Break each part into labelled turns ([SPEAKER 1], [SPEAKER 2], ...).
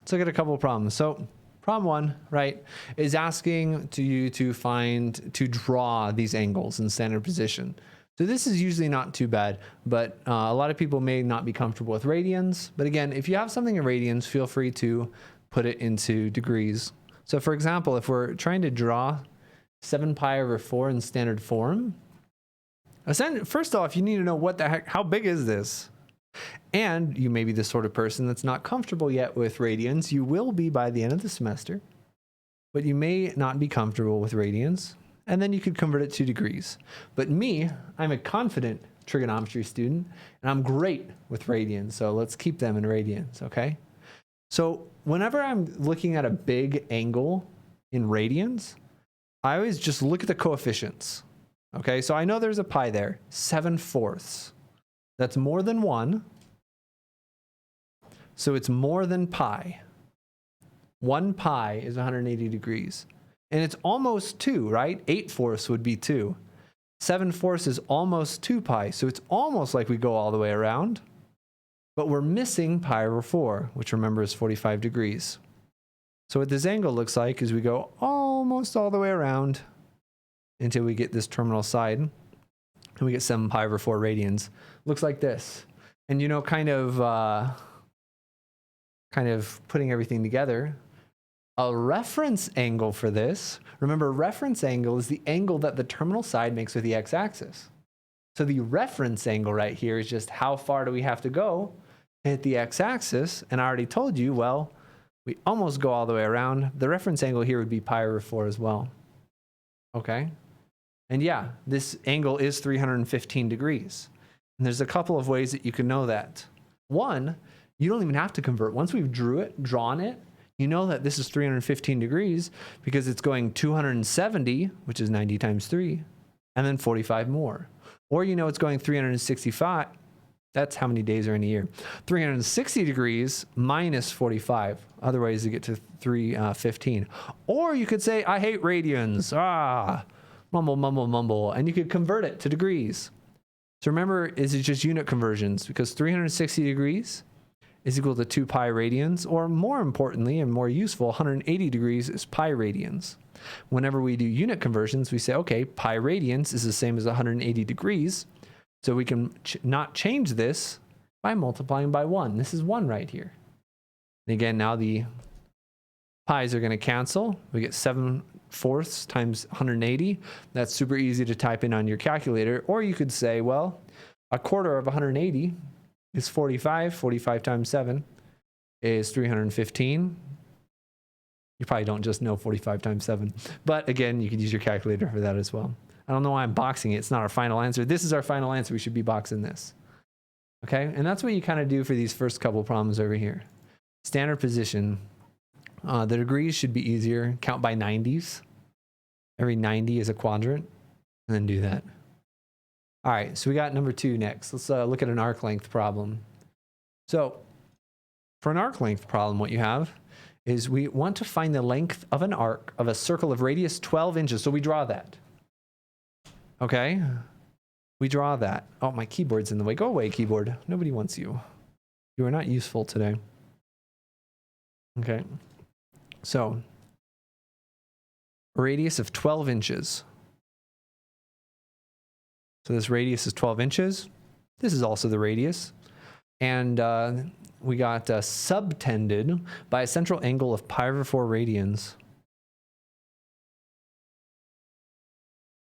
[SPEAKER 1] let's look at a couple of problems. So problem one, right, is asking you to draw these angles in standard position. So this is usually not too bad, but a lot of people may not be comfortable with radians. But again, if you have something in radians, feel free to put it into degrees. So for example, if we're trying to draw 7 pi over 4 in standard form, first off, you need to know what the heck, how big is this? And you may be the sort of person that's not comfortable yet with radians. You will be by the end of the semester, but you may not be comfortable with radians. And then you could convert it to degrees. But me, I'm a confident trigonometry student, and I'm great with radians. So let's keep them in radians, okay? So whenever I'm looking at a big angle in radians, I always just look at the coefficients. Okay, so I know there's a pi there, 7/4. That's more than 1. So it's more than pi. 1 pi is 180 degrees. And it's almost 2, right? 8/4 would be 2. 7/4 is almost 2 pi. So it's almost like we go all the way around. But we're missing pi over 4, which remember is 45 degrees. So what this angle looks like is we go almost all the way around until we get this terminal side. And we get 7 pi over 4 radians. Looks like this. And you know, kind of putting everything together, a reference angle for this, remember reference angle is the angle that the terminal side makes with the x-axis. So the reference angle right here is just how far do we have to go to hit the x-axis. And I already told you, well, we almost go all the way around. The reference angle here would be pi over 4 as well. Okay? And yeah, this angle is 315 degrees. And there's a couple of ways that you can know that. One, you don't even have to convert. Once we've drawn it, you know that this is 315 degrees because it's going 270, which is 90 times 3, and then 45 more. Or you know it's going 365. That's how many days are in a year. 360 degrees minus 45. Otherwise, you get to 315. Or you could say, I hate radians. Mumble, mumble, mumble. And you could convert it to degrees. So remember, is it just unit conversions? Because 360 degrees is equal to 2 pi radians, or more importantly and more useful, 180 degrees is pi radians. Whenever we do unit conversions, we say, okay, pi radians is the same as 180 degrees. So we can not change this by multiplying by 1. This is 1 right here. And again, now the pi's are going to cancel. We get 7/4 times 180. That's super easy to type in on your calculator. Or you could say, well, a quarter of 180 is 45. 45 times 7 is 315. You probably don't just know 45 times 7. But again, you could use your calculator for that as well. I don't know why I'm boxing it. It's not our final answer. This is our final answer. We should be boxing this. Okay? And that's what you kind of do for these first couple problems over here. Standard position. The degrees should be easier. Count by 90s. Every 90 is a quadrant. And then do that. All right, so we got number 2 next. Let's look at an arc length problem. So for an arc length problem, what you have is we want to find the length of an arc of a circle of radius 12 inches. So we draw that. Okay? We draw that. Oh, my keyboard's in the way. Go away, keyboard. Nobody wants you. You are not useful today. Okay. So a radius of 12 inches. So this radius is 12 inches. This is also the radius. And we got subtended by a central angle of pi over 4 radians.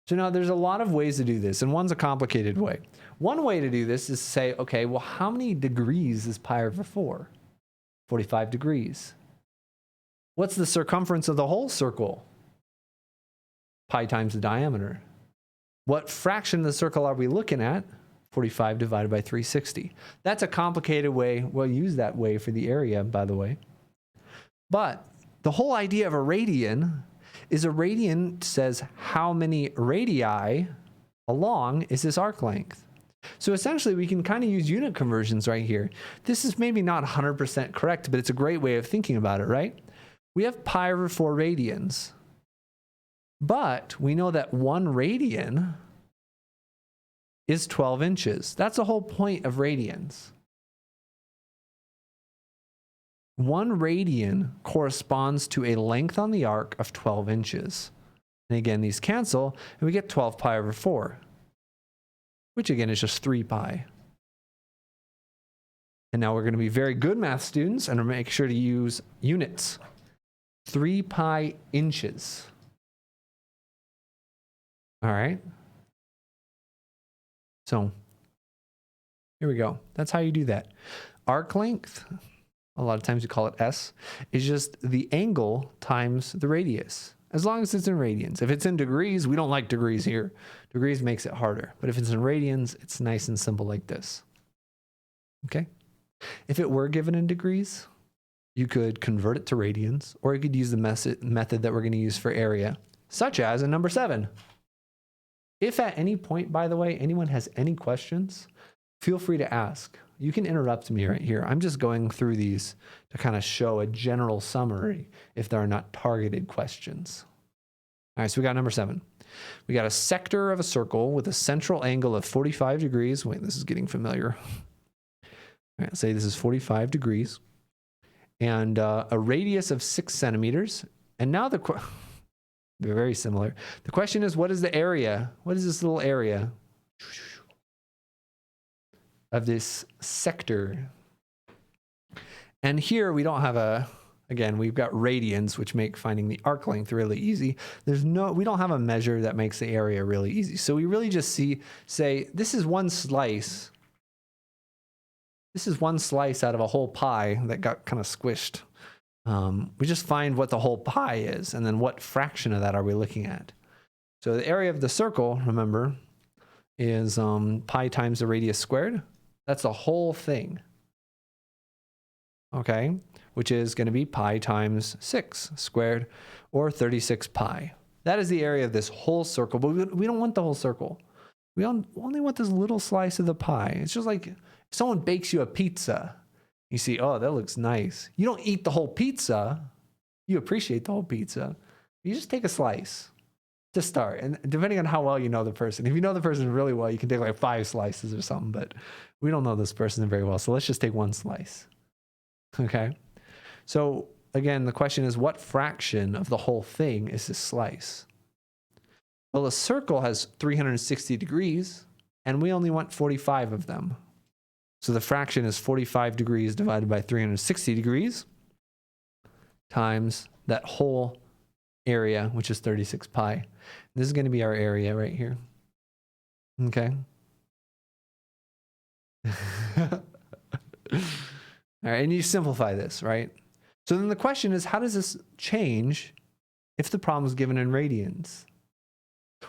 [SPEAKER 1] So now there's a lot of ways to do this, and one's a complicated way. One way to do this is to say, okay, well, how many degrees is pi over 4? 45 degrees. What's the circumference of the whole circle? Pi times the diameter. What fraction of the circle are we looking at? 45 divided by 360. That's a complicated way. We'll use that way for the area, by the way. But the whole idea of a radian is a radian says how many radii along is this arc length. So essentially, we can kind of use unit conversions right here. This is maybe not 100% correct, but it's a great way of thinking about it, right? We have pi over 4 radians. But we know that 1 radian is 12 inches. That's the whole point of radians. 1 radian corresponds to a length on the arc of 12 inches. And again, these cancel, and we get 12 pi over 4, which again is just 3 pi. And now we're going to be very good math students and make sure to use units. 3 pi inches. All right. So here we go. That's how you do that. Arc length, a lot of times you call it S, is just the angle times the radius, as long as it's in radians. If it's in degrees, we don't like degrees here. Degrees makes it harder. But if it's in radians, it's nice and simple like this. Okay? If it were given in degrees, you could convert it to radians, or you could use the method that we're going to use for area, such as in number 7. If at any point, by the way, anyone has any questions, feel free to ask. You can interrupt me right here. I'm just going through these to kind of show a general summary if there are not targeted questions. All right, so we got number 7. We got a sector of a circle with a central angle of 45 degrees. Wait, this is getting familiar. All right, say this is 45 degrees. And a radius of 6 centimeters. And now they're very similar. The question is, what is the area? What is this little area of this sector? And here we don't have a, again, we've got radians, which make finding the arc length really easy. We don't have a measure that makes the area really easy. So we really just say, this is one slice. This is one slice out of a whole pie that got kind of squished. We just find what the whole pie is, and then what fraction of that are we looking at. So the area of the circle, remember, is pi times the radius squared. That's the whole thing. Okay, which is going to be pi times 6 squared, or 36 pi. That is the area of this whole circle, but we don't want the whole circle. We only want this little slice of the pie. It's just like if someone bakes you a pizza. You see, oh, that looks nice. You don't eat the whole pizza. You appreciate the whole pizza. You just take a slice to start. And depending on how well you know the person, if you know the person really well, you can take like 5 slices or something, but we don't know this person very well. So let's just take one slice. Okay. So again, the question is, what fraction of the whole thing is this slice? Well, a circle has 360 degrees, and we only want 45 of them. So the fraction is 45 degrees divided by 360 degrees times that whole area, which is 36 pi. This is going to be our area right here. Okay. All right, and you simplify this, right? So then the question is, how does this change if the problem is given in radians?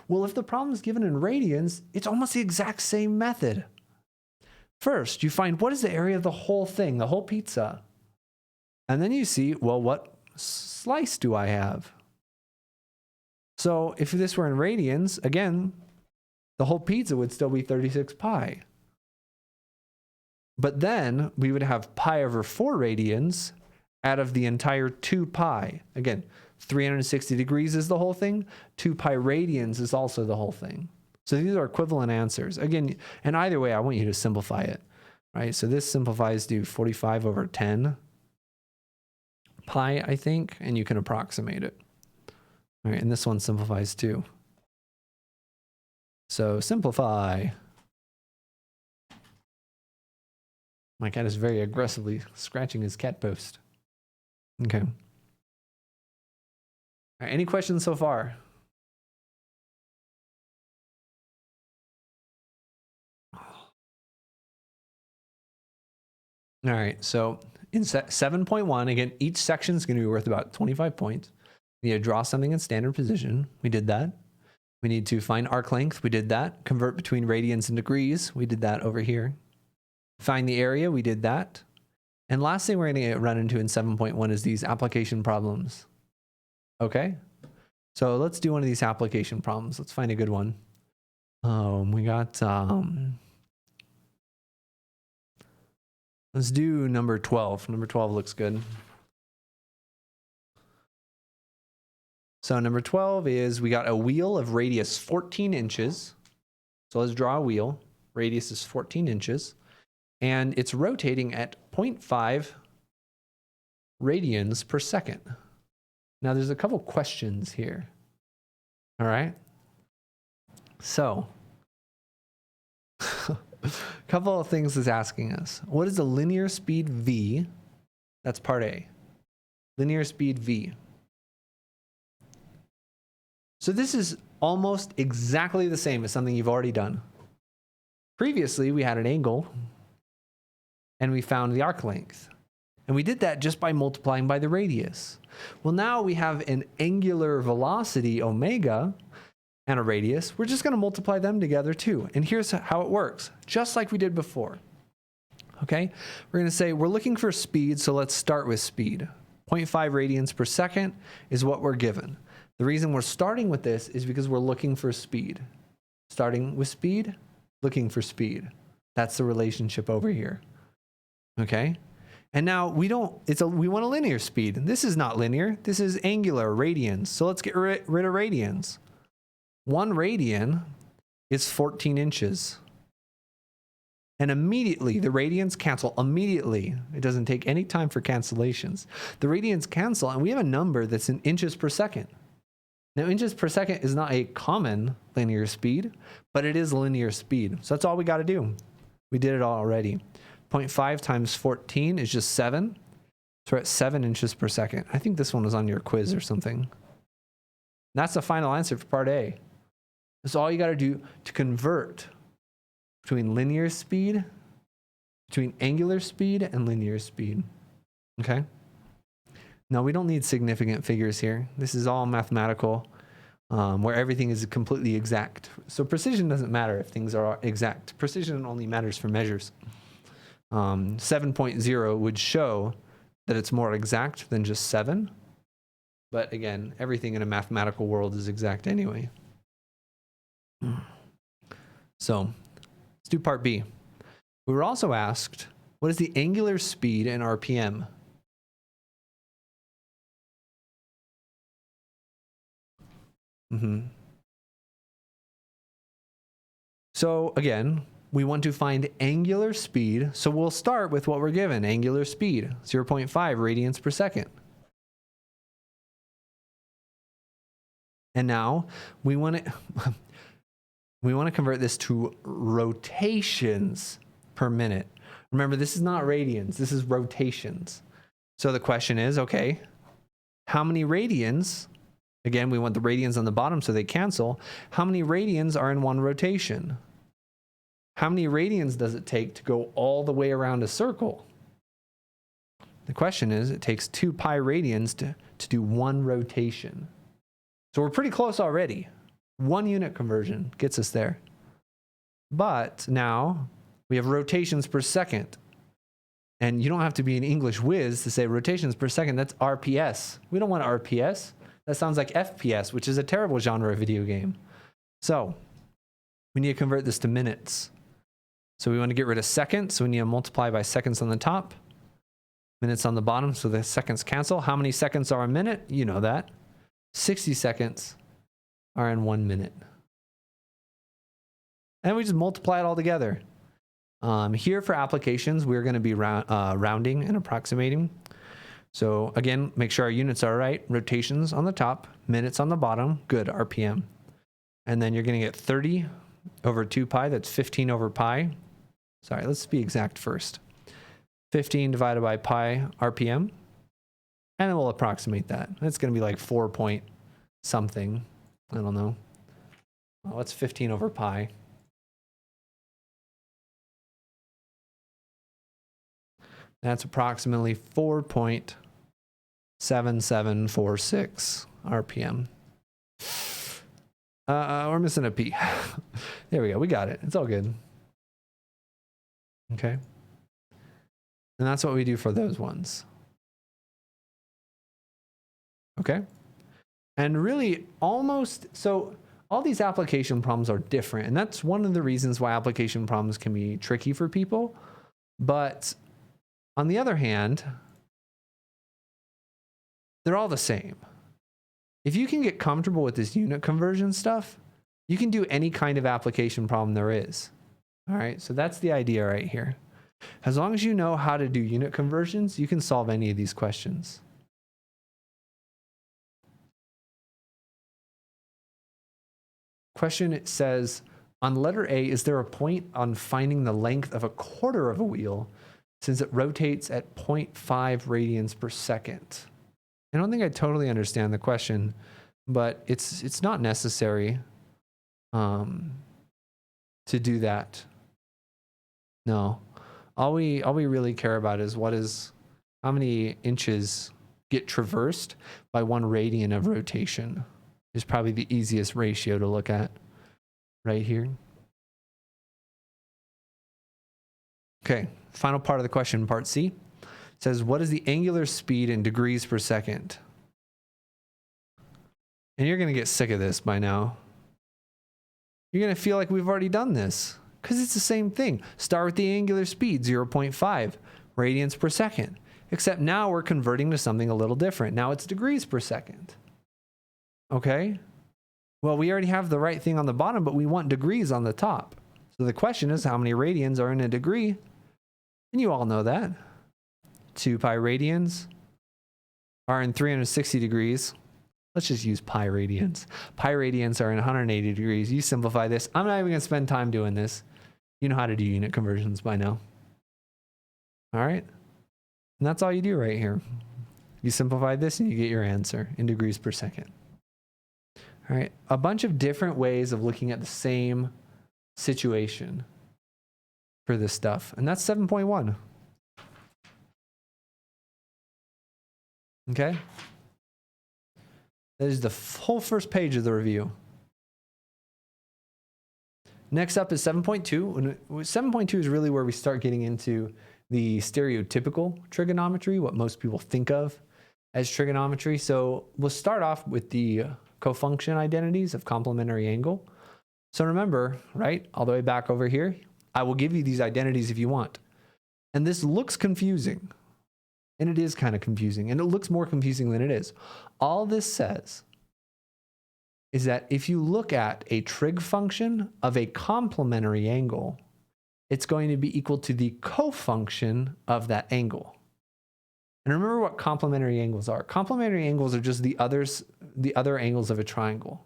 [SPEAKER 1] Well, if the problem is given in radians, it's almost the exact same method. First, you find what is the area of the whole thing, the whole pizza. And then you see, well, what slice do I have? So if this were in radians, again, the whole pizza would still be 36 pi. But then we would have pi over 4 radians out of the entire 2 pi. Again, 360 degrees is the whole thing. 2 pi radians is also the whole thing. So these are equivalent answers. Again, and either way, I want you to simplify it, right? So this simplifies to 45 over 10 pi, I think, and you can approximate it. All right, and this one simplifies too. So simplify. My cat is very aggressively scratching his cat post. Okay. All right, any questions so far? All right, so in 7.1, again, each section is going to be worth about 25 points. We need to draw something in standard position. We did that. We need to find arc length. We did that. Convert between radians and degrees. We did that over here. Find the area. We did that. And last thing we're going to run into in 7.1 is these application problems. Okay, so let's do one of these application problems. Let's find a good one. We got... Let's do number 12. Number 12 looks good. So number 12 is we got a wheel of radius 14 inches. So let's draw a wheel. Radius is 14 inches. And it's rotating at 0.5 radians per second. Now there's a couple questions here. All right. So a couple of things is asking us. What is the linear speed v? That's part A. Linear speed v. So this is almost exactly the same as something you've already done. Previously, we had an angle and we found the arc length. And we did that just by multiplying by the radius. Well, now we have an angular velocity omega and a radius. We're just going to multiply them together too. And here's how it works, just like we did before. Okay, we're going to say we're looking for speed, so let's start with speed. 0.5 radians per second is what we're given. The reason we're starting with this is because we're looking for speed. Starting with speed, looking for speed. That's the relationship over here. Okay? And now we want a linear speed. This is not linear. This is angular, radians. So let's get rid of radians. 1 radian is 14 inches. And immediately, the radians cancel immediately. It doesn't take any time for cancellations. The radians cancel, and we have a number that's in inches per second. Now, inches per second is not a common linear speed, but it is linear speed. So that's all we got to do. We did it already. 0.5 times 14 is just 7. So we're at 7 inches per second. I think this one was on your quiz or something. And that's the final answer for part A. That's all you got to do to convert between linear speed, between angular speed and linear speed. Okay? Now, we don't need significant figures here. This is all mathematical, where everything is completely exact. So precision doesn't matter if things are exact. Precision only matters for measures. 7.0 would show that it's more exact than just 7. But again, everything in a mathematical world is exact anyway. So let's do part B. We were also asked, what is the angular speed in RPM? So again, we want to find angular speed. So we'll start with what we're given, angular speed, 0.5 radians per second. And now we want to convert this to rotations per minute. Remember, this is not radians, this is rotations. So the question is, okay, how many radians? Again, we want the radians on the bottom so they cancel. How many radians are in one rotation? How many radians does it take to go all the way around a circle? The question is, it takes 2 pi radians to do one rotation. So we're pretty close already. 1 unit conversion gets us there. But now we have rotations per second. And you don't have to be an English whiz to say rotations per second. That's RPS. We don't want RPS. That sounds like FPS, which is a terrible genre of video game. So we need to convert this to minutes. So we want to get rid of seconds. So we need to multiply by seconds on the top, minutes on the bottom. So the seconds cancel. How many seconds are a minute? You know that. 60 seconds are in 1 minute. And we just multiply it all together. Here for applications, we're going to be rounding and approximating. So again, make sure our units are right. Rotations on the top, minutes on the bottom. Good, RPM. And then you're going to get 30 over 2 pi. That's 15 over pi. Sorry, let's be exact first. 15 divided by pi RPM. And then we'll approximate that. It's going to be like 4 point something. I don't know. Well, what's 15 over pi? That's approximately 4.7746 RPM. We're missing a P. There we go. We got it. It's all good. Okay. And that's what we do for those ones. Okay. And really almost, so all these application problems are different. And that's one of the reasons why application problems can be tricky for people. But on the other hand, they're all the same. If you can get comfortable with this unit conversion stuff, you can do any kind of application problem there is. All right, so that's the idea right here. As long as you know how to do unit conversions, you can solve any of these questions. Question, it says, on letter A, is there a point on finding the length of a quarter of a wheel since it rotates at 0.5 radians per second? I don't think I totally understand the question, but it's not necessary to do that. No. All we really care about is how many inches get traversed by 1 radian of rotation. Is probably the easiest ratio to look at right here. Okay, final part of the question, part C. It says, what is the angular speed in degrees per second? And you're going to get sick of this by now. You're going to feel like we've already done this because it's the same thing. Start with the angular speed, 0.5 radians per second. Except now we're converting to something a little different. Now it's degrees per second. Okay? Well, we already have the right thing on the bottom, but we want degrees on the top. So the question is, how many radians are in a degree? And you all know that. 2 pi radians are in 360 degrees. Let's just use pi radians. Pi radians are in 180 degrees. You simplify this. I'm not even going to spend time doing this. You know how to do unit conversions by now. All right? And that's all you do right here. You simplify this and you get your answer in degrees per second. All right, a bunch of different ways of looking at the same situation for this stuff. And that's 7.1. Okay? That is the whole first page of the review. Next up is 7.2. 7.2 is really where we start getting into the stereotypical trigonometry, what most people think of as trigonometry. So we'll start off with the cofunction identities of complementary angle. So remember, right, all the way back over here, I will give you these identities if you want. And this looks confusing. And it is kind of confusing. And it looks more confusing than it is. All this says is that if you look at a trig function of a complementary angle, it's going to be equal to the cofunction of that angle. And remember what complementary angles are. Complementary angles are just the other angles of a triangle.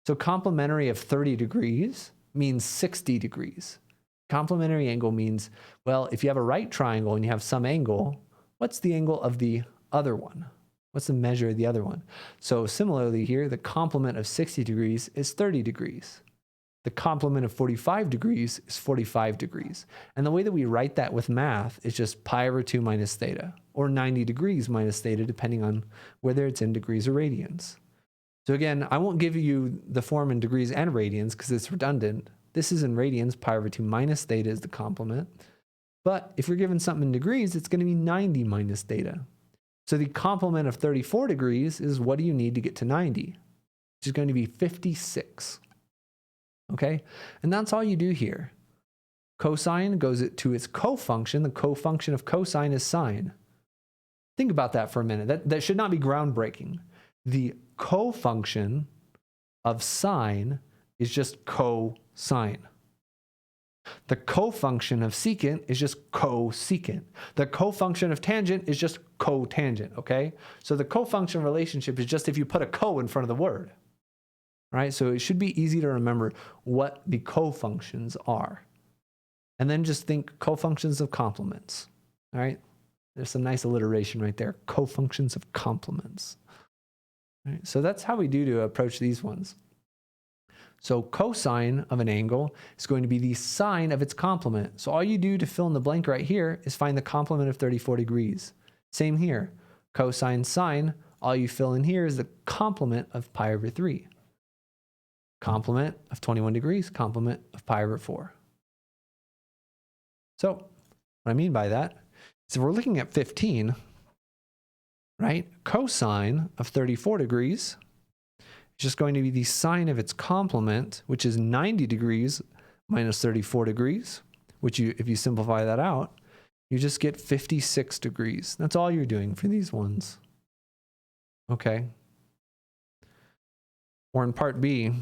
[SPEAKER 1] So complementary of 30 degrees means 60 degrees. Complementary angle means, well, if you have a right triangle and you have some angle, what's the angle of the other one? What's the measure of the other one? So similarly here, the complement of 60 degrees is 30 degrees. The complement of 45 degrees is 45 degrees. And the way that we write that with math is just pi over 2 minus theta, or 90 degrees minus theta, depending on whether it's in degrees or radians. So again, I won't give you the form in degrees and radians because it's redundant. This is in radians, pi over 2 minus theta is the complement. But if you're given something in degrees, it's going to be 90 minus theta. So the complement of 34 degrees is what do you need to get to 90? Which is going to be 56. Okay? And that's all you do here. Cosine goes to its cofunction. The cofunction of cosine is sine. Think about that for a minute. That should not be groundbreaking. The cofunction of sine is just cosine. The cofunction of secant is just cosecant. The cofunction of tangent is just cotangent, okay? So the cofunction relationship is just if you put a co in front of the word, right? So it should be easy to remember what the cofunctions are. And then just think cofunctions of complements, all right? There's some nice alliteration right there. Cofunctions of complements. All right? So that's how we do to approach these ones. So cosine of an angle is going to be the sine of its complement. So all you do to fill in the blank right here is find the complement of 34 degrees. Same here. Cosine sine, all you fill in here is the complement of pi over 3. Complement of 21 degrees, complement of pi over 4. So what I mean by that is if we're looking at 15, right? Cosine of 34 degrees is just going to be the sine of its complement, which is 90 degrees minus 34 degrees, which if you simplify that out, you just get 56 degrees. That's all you're doing for these ones. Okay. Or in part B,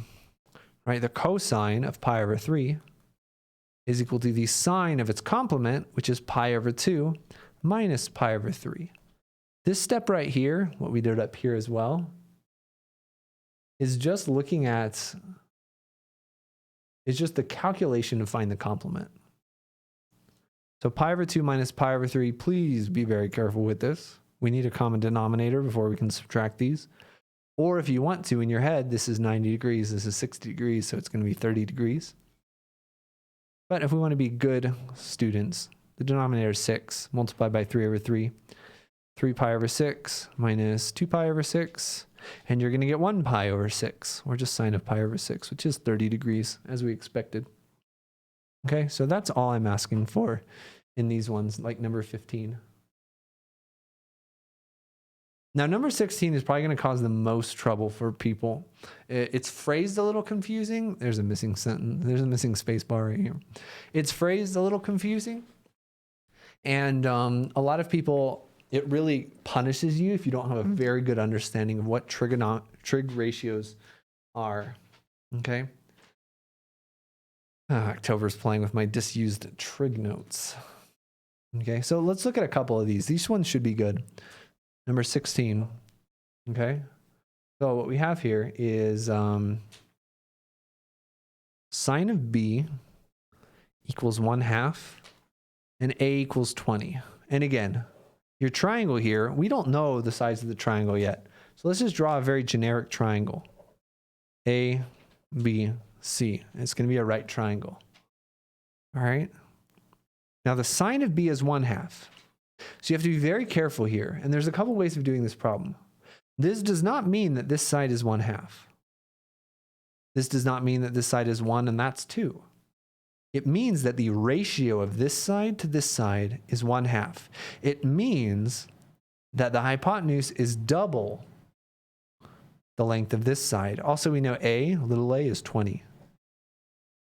[SPEAKER 1] right, the cosine of pi over 3 is equal to the sine of its complement, which is pi over 2 minus pi over 3. This step right here, what we did up here as well, is just looking at, is just the calculation to find the complement. So pi over 2 minus pi over 3, please be very careful with this. We need a common denominator before we can subtract these. Or if you want to, in your head, this is 90 degrees, this is 60 degrees, so it's going to be 30 degrees. But if we want to be good students, the denominator is 6, multiplied by 3 over 3. 3 pi over 6 minus 2 pi over 6, and you're going to get 1 pi over 6, or just sine of pi over 6, which is 30 degrees, as we expected. Okay, so that's all I'm asking for in these ones, like number 15. Now, number 16 is probably going to cause the most trouble for people. It's phrased a little confusing. There's a missing sentence. There's a missing space bar right here. It's phrased a little confusing. And a lot of people, it really punishes you if you don't have a very good understanding of what trig ratios are. Okay. October's playing with my disused trig notes. Okay, so let's look at a couple of these. These ones should be good. Number 16. Okay. So what we have here is sine of b equals 1/2 and a equals 20. And again, your triangle here, we don't know the size of the triangle yet. So let's just draw a very generic triangle. A, B, C. It's going to be a right triangle. All right. Now the sine of b is 1/2. So you have to be very careful here. And there's a couple ways of doing this problem. This does not mean that this side is 1/2. This does not mean that this side is 1 and that's 2. It means that the ratio of this side to this side is 1/2. It means that the hypotenuse is double the length of this side. Also, we know little a is 20.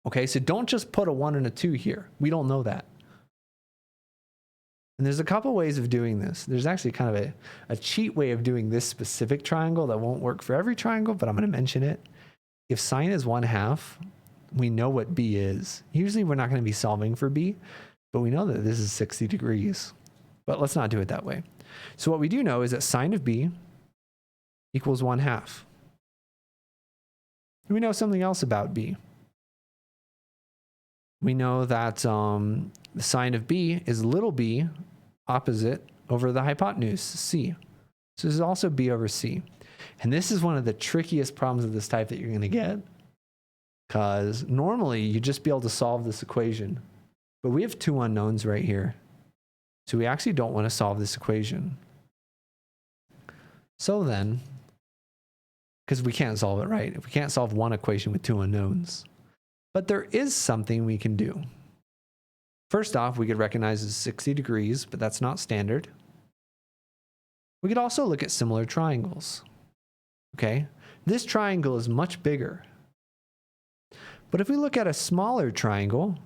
[SPEAKER 1] Okay, so don't just put a 1 and a 2 here. We don't know that. And there's a couple ways of doing this. There's actually kind of a cheat way of doing this specific triangle that won't work for every triangle, but I'm going to mention it. If sine is 1/2, we know what b is. Usually we're not going to be solving for b, but we know that this is 60 degrees. But let's not do it that way. So what we do know is that sine of b equals 1/2. We know something else about b. We know that the sine of b is little b opposite over the hypotenuse, c. So this is also b over c. And this is one of the trickiest problems of this type that you're going to get. Because normally you'd just be able to solve this equation. But we have two unknowns right here. So we actually don't want to solve this equation. So then, because we can't solve it, right? If we can't solve one equation with two unknowns. But there is something we can do. First off, we could recognize it's 60 degrees, but that's not standard. We could also look at similar triangles. Okay, this triangle is much bigger. But if we look at a smaller triangle,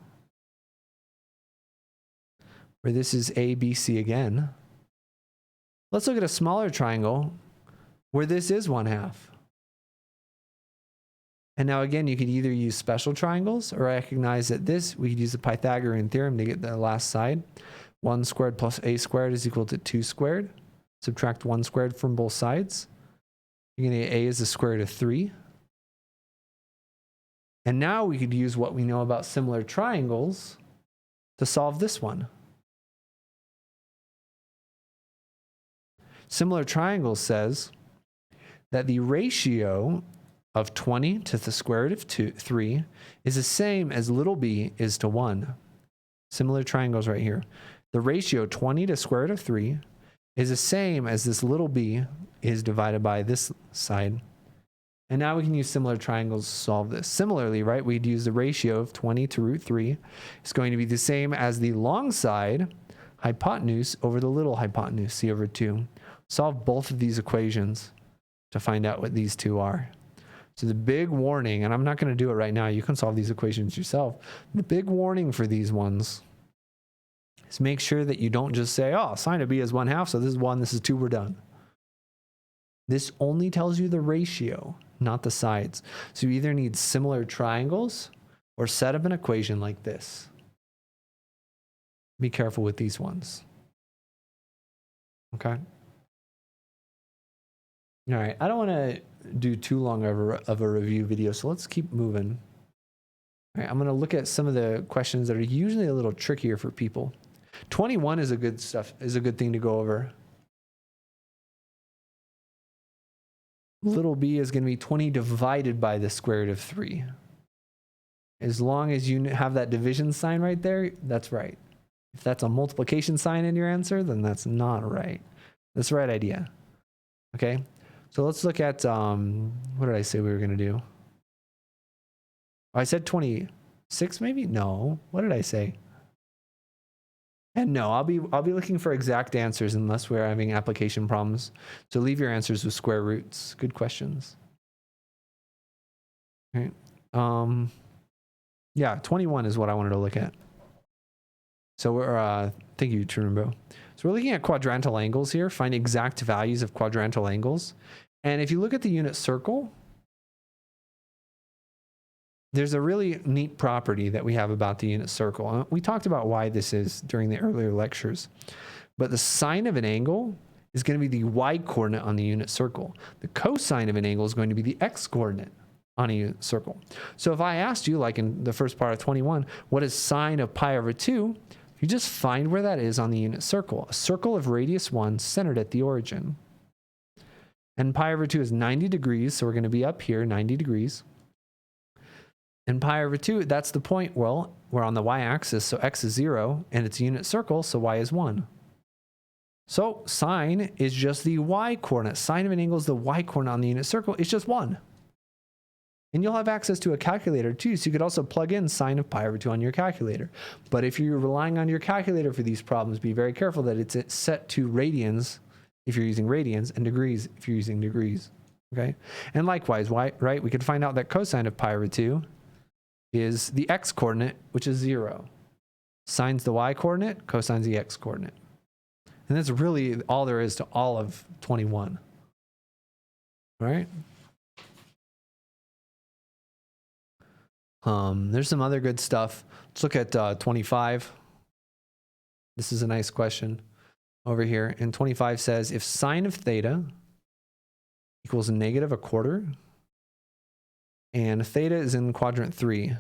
[SPEAKER 1] where this is ABC again, let's look at a smaller triangle where this is 1/2. And now again, you could either use special triangles or recognize that we could use the Pythagorean Theorem to get the last side. 1 squared plus a squared is equal to 2 squared. Subtract 1 squared from both sides. You're going to get a is the square root of 3. And now we could use what we know about similar triangles to solve this one. Similar triangles says that the ratio of 20 to the square root of 3 is the same as little b is to 1. Similar triangles right here. The ratio 20 to square root of 3 is the same as this little b is divided by this side. And now we can use similar triangles to solve this. Similarly, right, we'd use the ratio of 20 to root 3 is going to be the same as the long side hypotenuse over the little hypotenuse, c over 2. Solve both of these equations to find out what these two are. So the big warning, and I'm not going to do it right now, you can solve these equations yourself. The big warning for these ones is make sure that you don't just say, oh, sine of b is 1/2, so this is 1, this is 2, we're done. This only tells you the ratio, not the sides. So you either need similar triangles or set up an equation like this. Be careful with these ones. Okay. All right. I don't want to do too long of a review video, so let's keep moving. All right. I'm going to look at some of the questions that are usually a little trickier for people. 21 is a good thing to go over. Little b is going to be 20 divided by the square root of 3. As long as you have that division sign right there, that's right. If that's a multiplication sign in your answer, then that's not right. That's the right idea. Okay, so let's look at, what did I say we were going to do? I said 26 maybe? No. What did I say? And no, I'll be looking for exact answers unless we're having application problems. So leave your answers with square roots. Good questions. All right. Yeah, 21 is what I wanted to look at. So we're, thank you, Trumbo. So we're looking at quadrantal angles here. Find exact values of quadrantal angles. And if you look at the unit circle, there's a really neat property that we have about the unit circle. We talked about why this is during the earlier lectures. But the sine of an angle is going to be the y-coordinate on the unit circle. The cosine of an angle is going to be the x-coordinate on a unit circle. So if I asked you, like in the first part of 21, what is sine of pi over 2? You just find where that is on the unit circle. A circle of radius 1 centered at the origin. And pi over 2 is 90 degrees, so we're going to be up here, 90 degrees. And pi over 2, that's the point, well, we're on the y-axis, so x is 0, and it's a unit circle, so y is 1. So sine is just the y-coordinate. Sine of an angle is the y-coordinate on the unit circle. It's just 1. And you'll have access to a calculator too, so you could also plug in sine of pi over 2 on your calculator. But if you're relying on your calculator for these problems, be very careful that it's set to radians if you're using radians and degrees if you're using degrees. Okay? And likewise, right? We could find out that cosine of pi over 2 is the x-coordinate, which is 0. Sine's the y-coordinate, cosine's the x-coordinate. And that's really all there is to all of 21. All right? There's some other good stuff. Let's look at 25. This is a nice question over here. And 25 says, if sine of theta equals negative a quarter, and theta is in quadrant 3,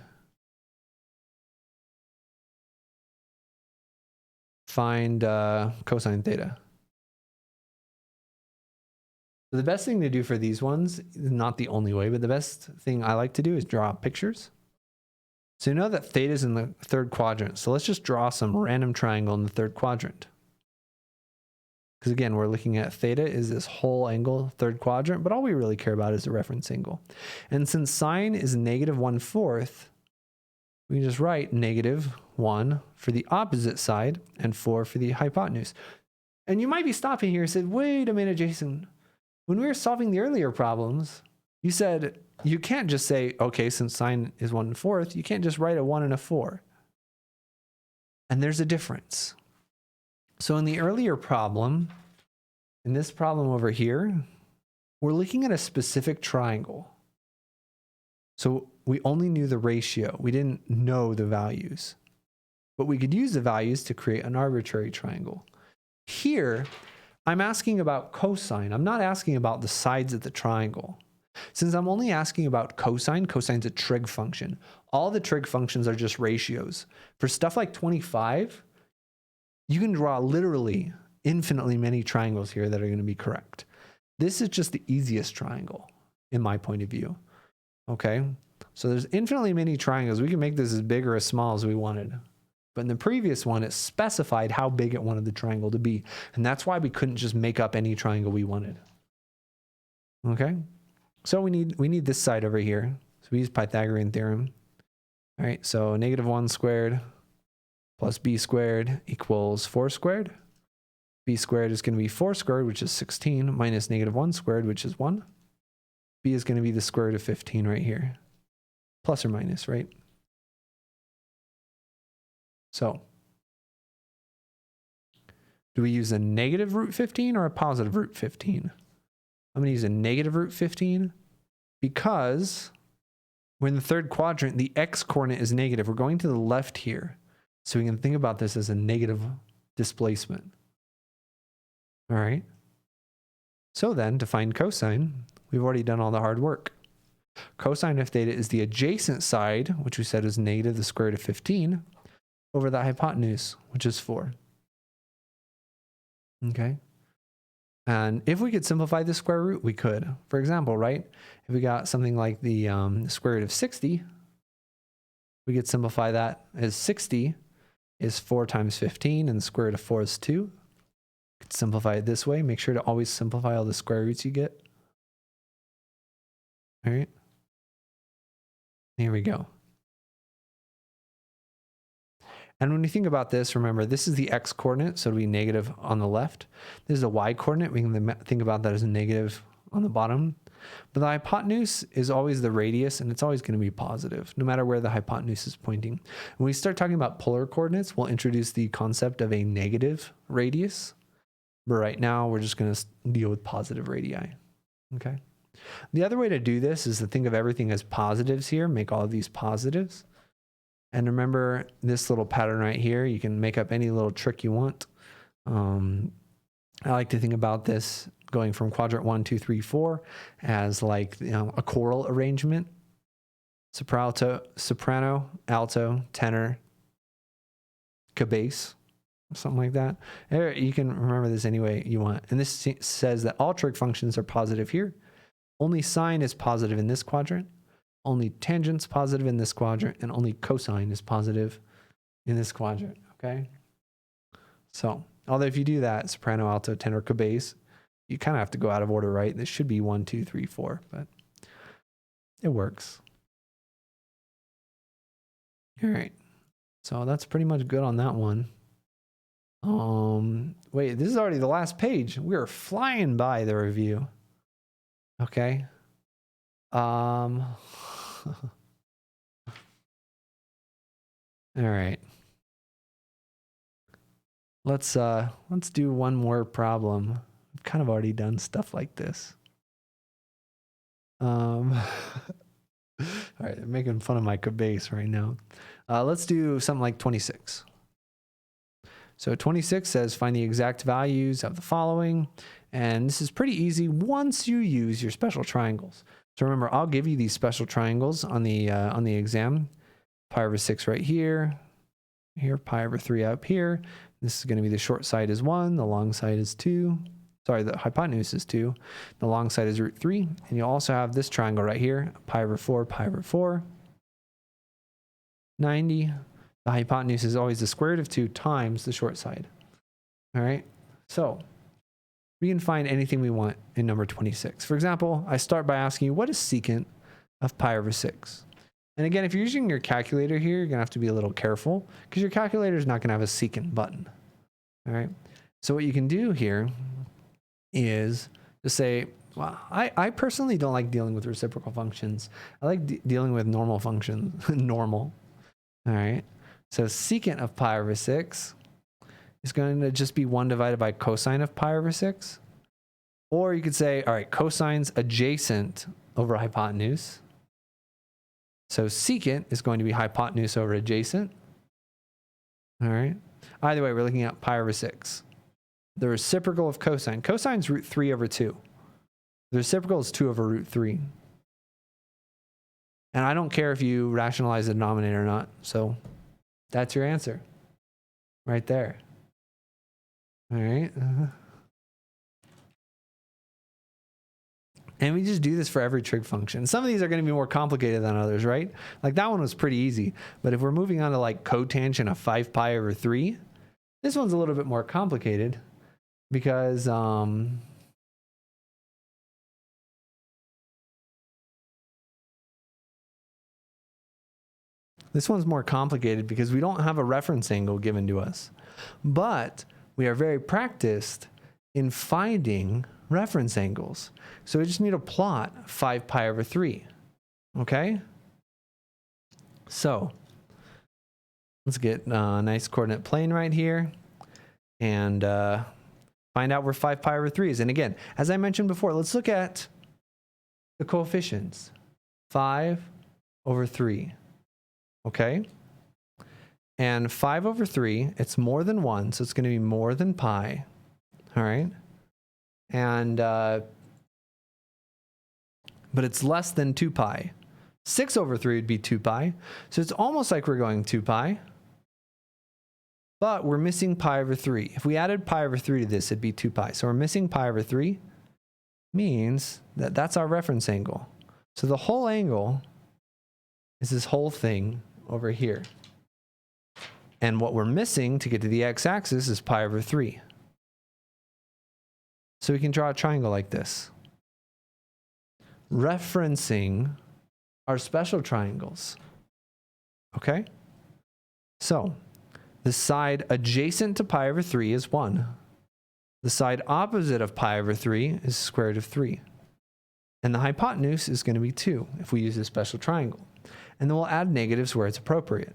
[SPEAKER 1] find cosine theta. So the best thing to do for these ones, not the only way, but the best thing I like to do is draw pictures. So you know that theta is in the third quadrant. So let's just draw some random triangle in the third quadrant. Because again, we're looking at theta is this whole angle, third quadrant, but all we really care about is the reference angle. And since sine is negative 1/4, we can just write negative 1 for the opposite side and 4 for the hypotenuse. And you might be stopping here and said, wait a minute, Jason. When we were solving the earlier problems, you said you can't just say, okay, since sine is 1/4, you can't just write a 1 and a 4. And there's a difference. So in the earlier problem, in this problem over here, we're looking at a specific triangle. So we only knew the ratio. We didn't know the values. But we could use the values to create an arbitrary triangle. Here, I'm asking about cosine. I'm not asking about the sides of the triangle. Since I'm only asking about cosine, cosine's a trig function. All the trig functions are just ratios. For stuff like 25, you can draw literally infinitely many triangles here that are going to be correct. This is just the easiest triangle in my point of view. Okay, so there's infinitely many triangles. We can make this as big or as small as we wanted. But in the previous one, it specified how big it wanted the triangle to be. And that's why we couldn't just make up any triangle we wanted. Okay, so we need this side over here. So we use Pythagorean Theorem. All right, so negative 1 squared plus b squared equals 4 squared. B squared is going to be 4 squared, which is 16, minus negative 1 squared, which is 1. B is going to be the square root of 15 right here. Plus or minus, right? So, do we use a negative root 15 or a positive root 15? I'm going to use a negative root 15 because we're in the third quadrant. The x-coordinate is negative. We're going to the left here. So we can think about this as a negative displacement. All right. So then to find cosine, we've already done all the hard work. Cosine of theta is the adjacent side, which we said is negative the square root of 15, over the hypotenuse, which is 4. Okay. And if we could simplify the square root, we could. For example, right? If we got something like the square root of 60, we could simplify that as 60 is 4 times 15, and the square root of 4 is 2. We could simplify it this way. Make sure to always simplify all the square roots you get. All right. Here we go. And when you think about this, remember, this is the x coordinate, so it'll be negative on the left. This is a y coordinate. We can think about that as a negative on the bottom. But the hypotenuse is always the radius, and it's always going to be positive, no matter where the hypotenuse is pointing. When we start talking about polar coordinates, we'll introduce the concept of a negative radius. But right now, we're just going to deal with positive radii. Okay. The other way to do this is to think of everything as positives here, make all of these positives. And remember this little pattern right here, you can make up any little trick you want. I like to think about this going from quadrant 1, 2, 3, 4 as like a choral arrangement. Soprano, alto, tenor, bass, something like that. You can remember this any way you want. And this says that all trig functions are positive here. Only sine is positive in this quadrant. Only tangent's positive in this quadrant, and only cosine is positive in this quadrant, okay? So, although if you do that, soprano, alto, tenor, bass, you kind of have to go out of order, right? This should be 1, 2, 3, 4, but it works. All right, so that's pretty much good on that one. Wait, this is already the last page. We are flying by the review. Okay. All right. Let's do one more problem. I've kind of already done stuff like this. All right, I'm making fun of my base right now. Let's do something like 26. So 26 says find the exact values of the following. And this is pretty easy once you use your special triangles. So remember, I'll give you these special triangles on the exam. Pi over 6 right here, pi over 3 up here. This is going to be the short side is 1, the long side is 2. Sorry, the hypotenuse is 2. The long side is root 3. And you'll also have this triangle right here, pi over 4, 90. The hypotenuse is always the square root of 2 times the short side. All right, so we can find anything we want in number 26. For example, I start by asking you, what is secant of pi over 6? And again, if you're using your calculator here, you're going to have to be a little careful because your calculator is not going to have a secant button. All right. So what you can do here is to say, well, I personally don't like dealing with reciprocal functions. I like dealing with normal functions, normal. All right. So secant of pi over 6 is going to just be 1 divided by cosine of pi over 6. Or you could say, all right, cosine's adjacent over hypotenuse. So secant is going to be hypotenuse over adjacent. All right. Either way, we're looking at pi over 6. The reciprocal of cosine. Cosine's root 3 over 2. The reciprocal is 2 over root 3. And I don't care if you rationalize the denominator or not. So that's your answer right there. All right. And we just do this for every trig function. Some of these are going to be more complicated than others, right? Like that one was pretty easy. But if we're moving on to like cotangent of 5 pi over 3, this one's a little bit more complicated because this one's more complicated because we don't have a reference angle given to us. But we are very practiced in finding reference angles. So we just need to plot 5 pi over 3. Okay? So let's get a nice coordinate plane right here and find out where 5 pi over 3 is. And again, as I mentioned before, let's look at the coefficients. 5 over 3. Okay? And 5 over 3, it's more than 1, so it's going to be more than pi. All right? And, but it's less than 2 pi. 6 over 3 would be 2 pi. So it's almost like we're going 2 pi. But we're missing pi over 3. If we added pi over 3 to this, it'd be 2 pi. So we're missing pi over 3. Means that that's our reference angle. So the whole angle is this whole thing over here. And what we're missing to get to the x-axis is pi over 3. So we can draw a triangle like this, referencing our special triangles. Okay? So the side adjacent to pi over 3 is 1. The side opposite of pi over 3 is square root of 3. And the hypotenuse is going to be 2 if we use a special triangle. And then we'll add negatives where it's appropriate.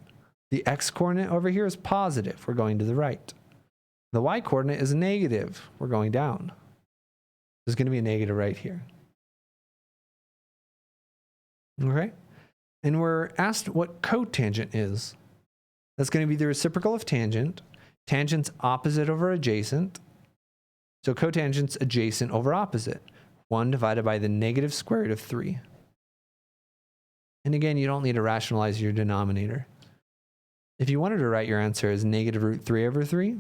[SPEAKER 1] The x-coordinate over here is positive. We're going to the right. The y-coordinate is negative. We're going down. There's going to be a negative right here. Okay? And we're asked what cotangent is. That's going to be the reciprocal of tangent. Tangent's opposite over adjacent. So cotangent's adjacent over opposite. 1 divided by the negative square root of 3. And again, you don't need to rationalize your denominator. If you wanted to write your answer as negative root 3 over 3,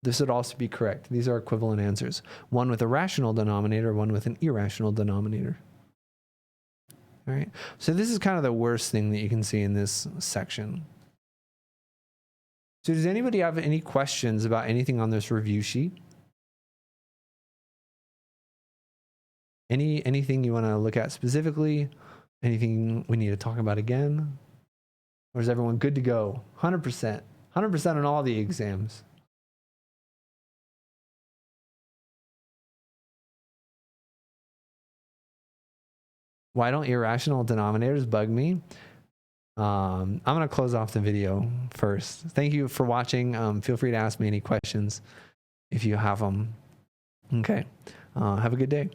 [SPEAKER 1] this would also be correct. These are equivalent answers. One with a rational denominator, one with an irrational denominator. All right. So this is kind of the worst thing that you can see in this section. So does anybody have any questions about anything on this review sheet? Anything you want to look at specifically? Anything we need to talk about again? Or is everyone good to go? 100%. 100% on all the exams. Why don't irrational denominators bug me? I'm going to close off the video first. Thank you for watching. Feel free to ask me any questions if you have them. Okay. Have a good day.